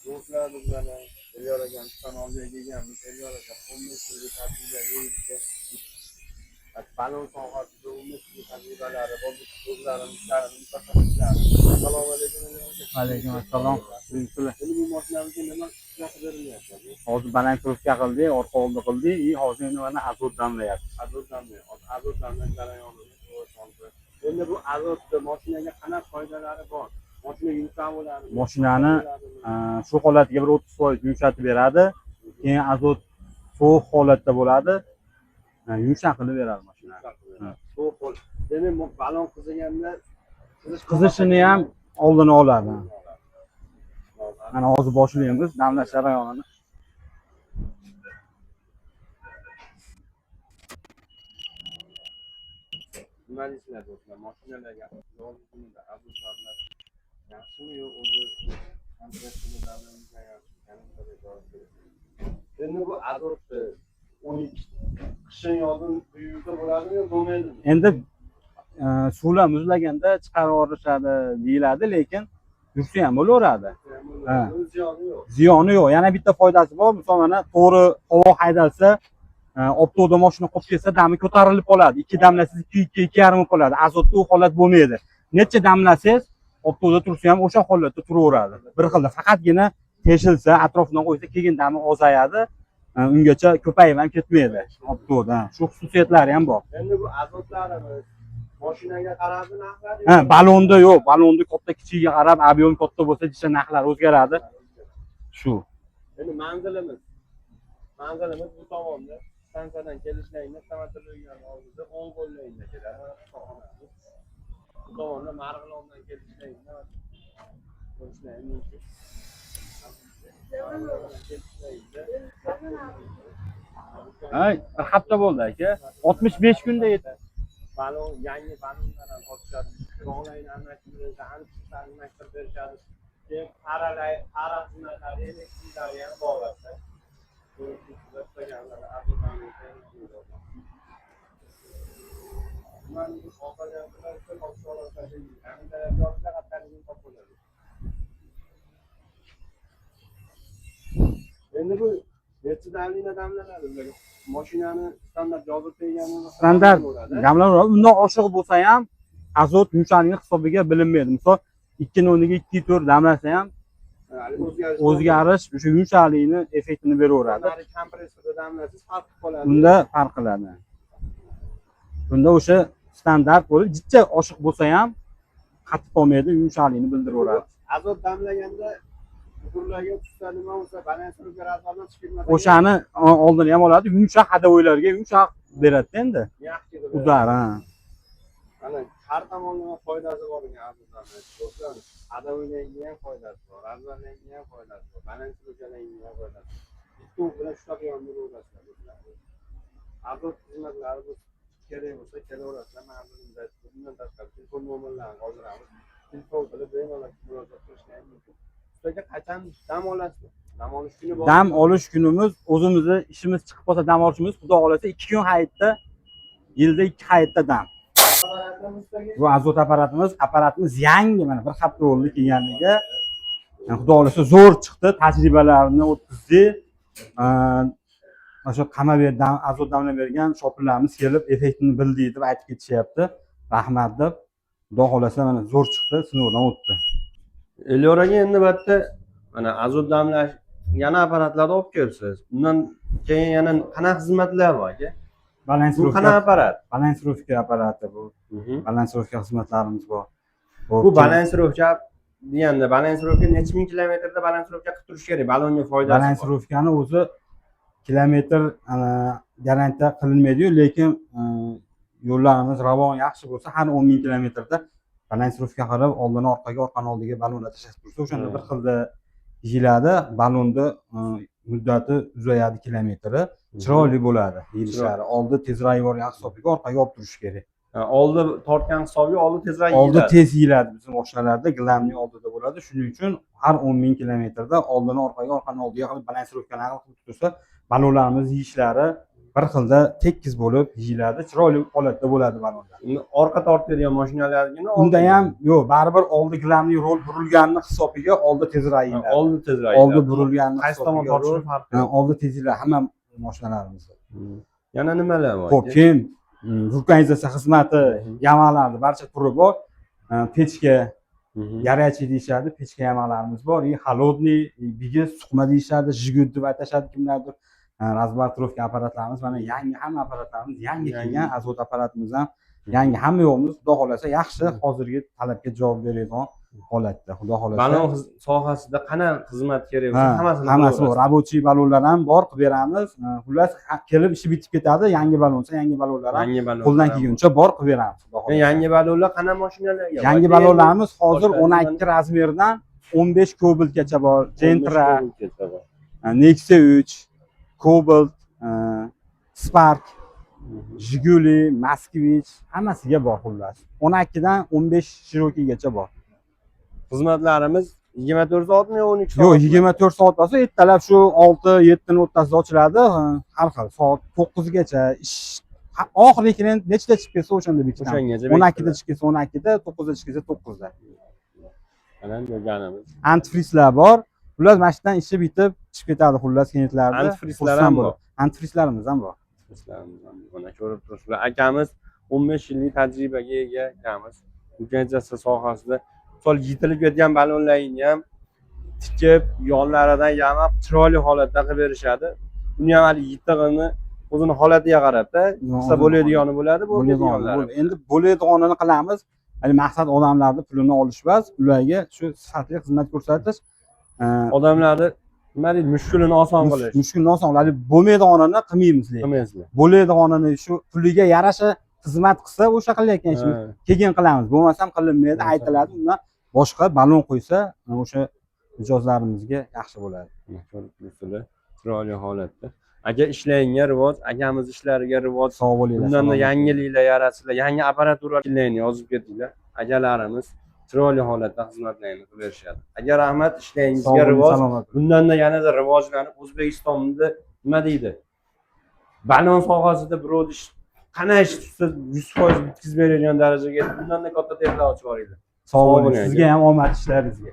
do'stlar bilan Elyor akam kanalga kelganmiz. Elyor aka qo'mishli tajribaga balon sohasida umidli tajribalari bor so'zlarimizlarni mutaxassislari. Assalomu alaykum. Alaykum assalom. Buyursinlar. Endi bu mashinamizga nima xususiyati berilyapti? Hozir balandro'fga qildik, orqa oldi qildik, hozir endi mana azot damlayapti. Azot damlash jarayonida to'g'ri. Endi bu azotni mashinaga qanaqa foydalari bor? Mashina yumshoq bo'ladimi? Mashinani shu holatiga bir 30% yumshatib beradi. Keyin azot sovuq holatda bo'ladi. Yumshoq qilib beradi mashinani. Sovuq hol. Demak, balon qiziganda Qizishini ham oldini oladi. Mana hozir boshlaymiz damlash jarayonini. nima deysizlar do'stlar? Mashinalarga yozuvda azot damlash yaxshimi yo o'zi kompressor endi bu azotni 12 qishin yozin uyda bo'ladimi yo bo'lmaydimi? Endi suvlar muzlaganda chiqarib yuborishadi deyiladi, lekin yursa ham bo'laveradi. Ziyoni yo'q. Ziyoni yo'q. Yana bitta foydasi bor. Misol mana to'g'ri havo haydalsa, optoda mashina qolib ketsa, dami ko'tarilib qoladi. 2 damlasangiz 2.5 qoladi. Azotda u holat bo'lmaydi. Necha damlasangiz, optoda tursa ham o'sha holatda turaveradi. Bir xilda faqatgina teshilsa, atrofidan qo'ysa, keyin dami ozayadi. Ungacha ko'payib ham ketmaydi optoda. Shu xususiyatlari ham bor. Endi bu azotlarimiz mashinaga qarab narxlari Balonda yo'q. Balonda katta kichigiga qarab, ob'yom katta bo'lsa, jicha narxlar o'zgaradi. Shu. endi manzilimiz bu tomonda stansiyadan kelishlayni Samarqanddan oldida 10 qo'llayda keladi. Bu tomonda Marg'ilondan kelishlayni mumkin. Ay, bir hafta bo'ldi aka. 65 kunda yetadi. Balon yangi balonlar ham ochishadi. Onlayn almashtirishni almashtirib berishadi. Keyin parasinalar, elektriklar ham bog'lashadi. Endi bu necha damlina damlanadi? Mashinani standart yozib qo'yganini Standart damlar undan oshiq bo'lsa ham azot yumshoqligi hisobiga bilinmaydi. Misol 2 o'rniga 2.4 damlasa ham o'zgarish o'sha yumshoqlikni effektini beraveradi. Kompressorda damlasiz farq qiladi. Bunda farq qiladi. Bunda o'sha standart bo'lib, jicha oshiq bo'lsa ham qattiq qolmaydi, yumshoqlikni bildiraveradi. Azot damlaganda turlarga tushsa nima bo'lsa, balandroqga razbordan chiqib ketmasa, O'shani oldini ham oladi, yumshoq hadovoylarga yumshoq beradi endi. yaxshi Udar, ha. Mana har tomonlama foydasi bor ekan azotdan. Do'stlar, hadovoylarga ham foydasi bor, razborlarga ham foydasi bor, balandroqlarga ham foydasi bor. Bitta bilan shunaqa yondirib do'stlar. Azot xizmatlari bu kerak bo'lsa kelaverasizlar. Mana bundan tashqari telefon nomerlarini qoldiramiz. Telefon qilib bemalol murojaat qilishga mumkin. Sizlarga qachon dam olasiz? Dam olish kuni bor. Dam olish kunimiz, o'zimizni ishimiz chiqib qolsa dam olishimiz, xudo xolasa 2 kun hayitda, yilda 2 hayitda dam. Bu azot apparatimiz yangi, mana bir hafta bo'ldi kelganligiga. Xudo xolasa zo'r chiqdi, tajribalarni o'tkazdik. Mana shu Qamaverdan azot damlab bergan shopirlarimiz kelib, effektini bildik deb aytib ketishyapti. Rahmat deb. Xudo xolasa mana zo'r chiqdi, sinovdan o'tdi. Elyoraga endi bitta mana azot damlash yana apparatlarni olib kelibsiz. Undan keyin yana qanaqa xizmatlar bor aka? Bu qanaqa apparat? Balansirovka apparati bu. Balansirovka xizmatlarimiz bor. Bu balansirovka deganda balansirovka necha ming kilometrda balansirovka qilib turish kerak? Balonga foydasi bor. Balansirovkani o'zi kilometr garantiya qilinmaydi-yu, lekin yo'llarimiz ravon yaxshi bo'lsa, har 10 ming kilometrda balansirovka qilib, oldini orqaga, orqani oldiga balonlar tashlab tursa, o'shanda bir xilda yeyiladi, balonni muddati uzayadi, kilometri chiroyli bo'ladi yeyilishlari. Oldi tezroq yuborgan hisobiga orqaga olib turish kerak. Oldi tortgan hisobiga oldi tezroq yeyiladi. Oldi tez yeyiladi bizim mashinalarda, glamning oldida bo'ladi. Shuning uchun har 10 ming kilometrda oldini orqaga, orqani oldiga qilib balansirovkalarni qilib tursa, balonlarimiz yeyishlari bir xilda tekis bo'lib yeyiladi, chiroyli holatda bo'ladi balonlar. Orqa tortadigan mashinalargina Unda ham yo'q, baribir oldi gilamli rol burilganini hisobiga oldi tezroq yeyiladi. oldi tezroq. Oldi burilganini qaysi tomon tortishi farqi yo'q. oldi tezroq hamma mashinalarimizda. Yana nimalar bor? Xo'p, keyin vulkanizatsiya xizmati yamalarni barcha turi bor. Pechka горячий deyishadi, pechka yamalarimiz bor. Холодный, bigiz, suqma deyishadi, jigud deb atashadi kimlardir. Razbartirovka apparatlarimiz, mana yangi hamma apparatlarimiz yangi kelgan, azot apparatimiz ham yangi hamma yo'qmiz. Xudo xolasa yaxshi, hozirgi talabga javob beradigan holatda. Xudo xolasa. Balon sohasida qanaqa xizmat kerak bo'lsa, hammasi bor. Рабочий balonlar ham bor, qilib beramiz. Xullas, kelib ishi bitib ketadi. Yangi balonsa, yangi balonlar ham qo'ldan kelguncha bor qilib beramiz. Xudo xolasa. Yangi balonlar qanaqa mashinalarga? Yangi balonlarimiz hozir 12 razmerdan 15 kubilgacha bor. Gentra, Nexia 3, Cobalt, Spark, Jiguli, Moskvich hammasiga bor xullas. 12 dan 15 Cherokee bor. Xizmatlarimiz 24 soatmi yo 12 soat? Yo'q, 24 soat bo'lsa, ertalab shu 6-7 ning o'rtasida ochiladi. Har xil soat 9 gacha ish. Oxirgi klient nechta chiqib kelsa o'shanda bekitamiz. 12 da chiqib kelsa 12 da, 9 da chiqib kelsa 9 da. Mana ko'rganimiz. Antifrizlar bor. Xullas, mana shundan ishi bitib chiqib ketadi xullas klientlarni. Antifrizlar ham bor. Antifrizlarimiz ham bor. Mana ko'rib turibsizlar. Akamiz 15 yillik tajribaga ega akamiz. Vulkanizatsiya sohasida misol yetilib ketgan balonlarni ham tikib, yonlaridan yamab chiroyli holatda qilib berishadi. Uni ham hali yitig'ini o'zini holatiga qarab-da, qilsa bo'ladigani bo'ladi, bo'lmaydiganlari. Endi bo'ladiganini qilamiz. Hali maqsad odamlarni pulini olish emas, ularga shu sifatli xizmat ko'rsatish. Odamlarni nima deydi, mushkulini oson qilish. Mushkulni oson qilib, bo'lmaydiganini qilmaymiz lekin. Bo'ladiganini shu puliga yarasha xizmat qilsa, o'sha qilayotgan ishimiz keyin qilamiz. Bo'lmasam qilinmaydi, aytiladi. Undan boshqa balon qo'ysa, o'sha mijozlarimizga yaxshi bo'ladi. Chiroyli holatda. Aka ishlaringga rivoj, akamiz ishlariga rivoj. Sog' bo'linglar. Bundan yangiliklar yaratsinlar, yangi apparaturalarni yozib ketinglar. Akalarimiz chiroyli holatda xizmatlarni qilib berishadi. Aka rahmat, ishlaringizga rivoj. Bundan yanada rivojlanib O'zbekistonda nima deydi? Balon sohasida birov ish qanday ish tutsa 100% bitkazib beradigan darajaga bundan katta tezlik ochib yuboringlar. Sog' bo'ling. Sizga ham omad ishlaringizga.